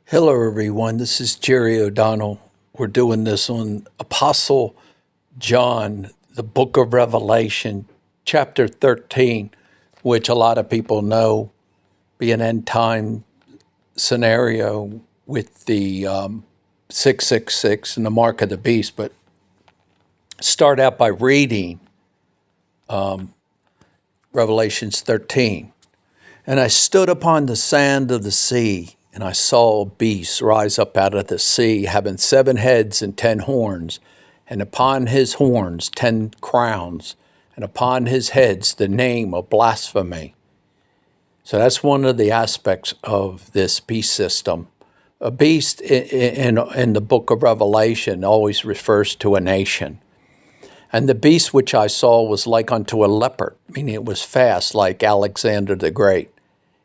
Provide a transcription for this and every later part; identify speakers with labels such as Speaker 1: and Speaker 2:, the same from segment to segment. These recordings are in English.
Speaker 1: Hello, everyone. This is Jerry O'Donnell. We're doing this on Apostle John, the book of Revelation, chapter 13, which a lot of people know be an end time scenario with the 666 and the mark of the beast. But start out by reading Revelations 13. And I stood upon the sand of the sea, and I saw a beast rise up out of the sea, having 7 heads and 10 horns, and upon his horns 10 crowns, and upon his heads the name of blasphemy. So that's one of the aspects of this beast system. A beast in the book of Revelation always refers to a nation. And the beast which I saw was like unto a leopard, meaning it was fast like Alexander the Great.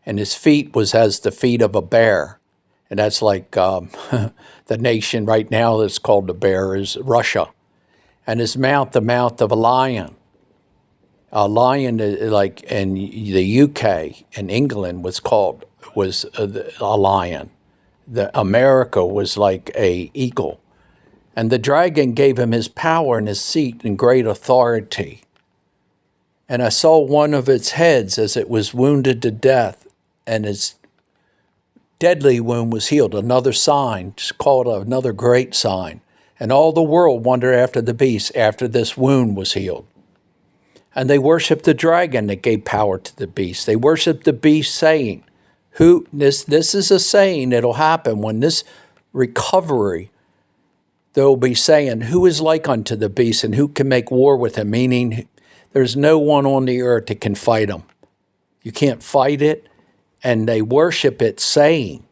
Speaker 1: And his feet was as the feet of a bear. And that's like the nation right now that's called the bear is Russia. And his mouth, the mouth of a lion. A lion, like in the UK and England, was a lion. America was like a eagle. And the dragon gave him his power and his seat and great authority. And I saw one of its heads as it was wounded to death, and its deadly wound was healed. Another sign, just called another great sign. And all the world wondered after the beast after this wound was healed. And they worshiped the dragon that gave power to the beast. They worshiped the beast, saying, this is a saying that'll happen when this recovery, they'll be saying, who is like unto the beast and who can make war with him? Meaning there's no one on the earth that can fight him. You can't fight it, and they worship it, saying.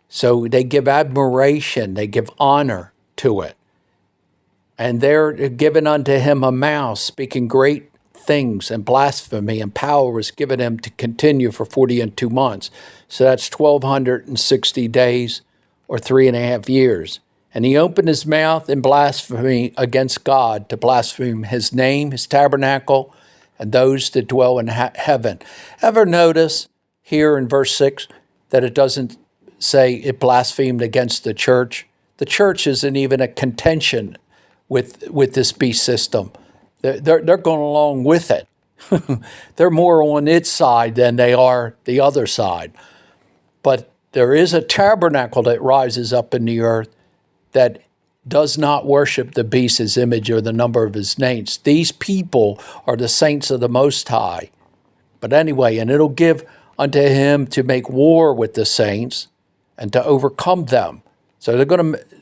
Speaker 1: So they give admiration, they give honor to it. And they're given unto him a mouth, speaking great things, and blasphemy, and power was given him to continue for 42 months. So that's 1,260 days or 3.5 years. And he opened his mouth in blasphemy against God, to blaspheme his name, his tabernacle, and those that dwell in heaven. Ever notice here in verse 6 that it doesn't say it blasphemed against the church? The church isn't even a contention with this beast system. They're going along with it. They're more on its side than they are the other side. But there is a tabernacle that rises up in the earth that does not worship the beast's image or the number of his names. These people are the saints of the Most High. But anyway, and it'll give unto him to make war with the saints and to overcome them. So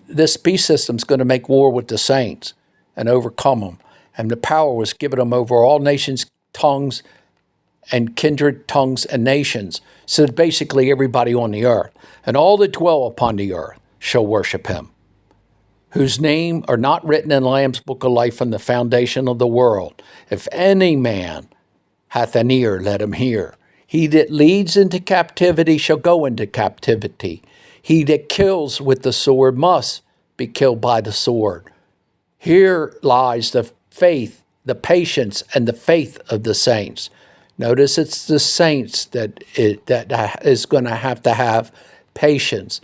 Speaker 1: this beast system's going to make war with the saints and overcome them. And the power was given them over all nations, tongues, and kindred tongues and nations. So basically everybody on the earth. And all that dwell upon the earth shall worship him, whose name are not written in the Lamb's book of life from the foundation of the world. If any man hath an ear, let him hear. He that leads into captivity shall go into captivity. He that kills with the sword must be killed by the sword. Here lies the faith, the patience, and the faith of the saints. Notice it's the saints that is going to have patience.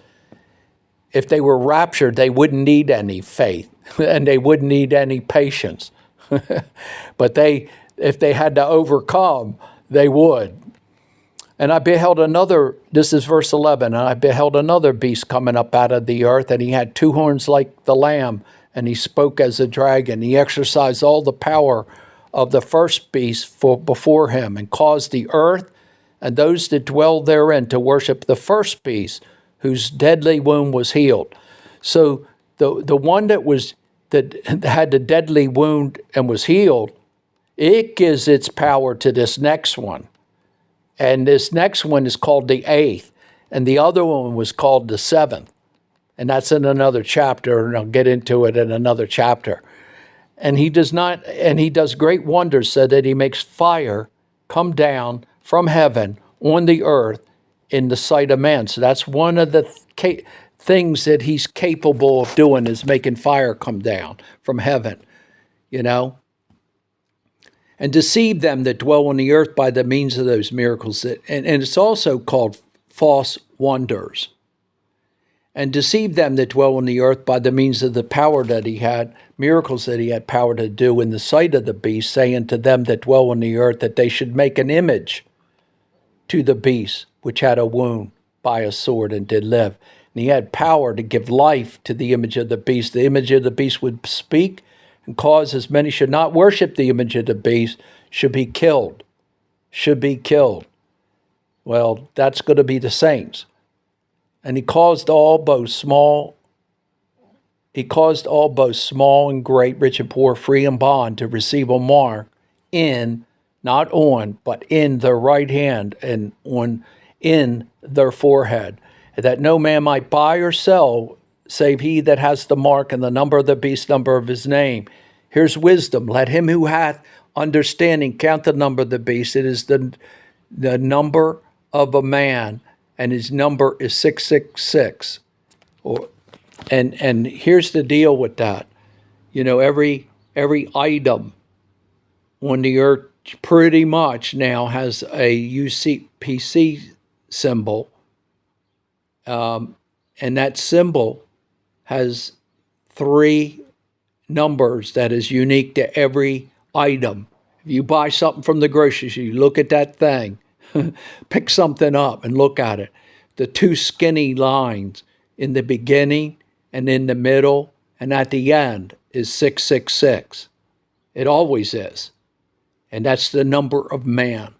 Speaker 1: If they were raptured, they wouldn't need any faith, and they wouldn't need any patience. But if they had to overcome, they would. And I beheld another, this is verse 11, and I beheld another beast coming up out of the earth, and he had 2 horns like the lamb, and he spoke as a dragon. He exercised all the power of the first beast before him, and caused the earth and those that dwell therein to worship the first beast, whose deadly wound was healed. So the one that had the deadly wound and was healed, it gives its power to this next one. And this next one is called the 8th, and the other one was called the 7th. And that's in another chapter, and I'll get into it in another chapter. And he does great wonders, so that he makes fire come down from heaven on the earth in the sight of man. So that's one of the things that he's capable of doing, is making fire come down from heaven, and deceive them that dwell on the earth by the means of those miracles. And it's also called false wonders. and deceived them that dwell on the earth by the means of the power that he had, miracles that he had power to do in the sight of the beast, saying to them that dwell on the earth that they should make an image to the beast, which had a wound by a sword and did live. And he had power to give life to the image of the beast. The image of the beast would speak and cause as many should not worship the image of the beast, should be killed. Should be killed. Well, that's going to be the saints. And he caused all both small and great, rich and poor, free and bond, to receive a mark in, not on, but in their right hand and in their forehead, that no man might buy or sell save he that has the mark and the number of the beast, number of his name. Here's wisdom. Let him who hath understanding count the number of the beast. It is the number of a man, and his number is 666. And here's the deal with that. You know, every item on the earth pretty much now has a UCPC symbol, and that symbol has 3 numbers that is unique to every item. If you buy something from the grocery store, you look at that thing, pick something up and look at it. The 2 skinny lines in the beginning and in the middle and at the end is 666. It always is. And that's the number of man.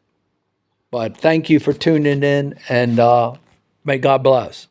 Speaker 1: But thank you for tuning in, and may God bless.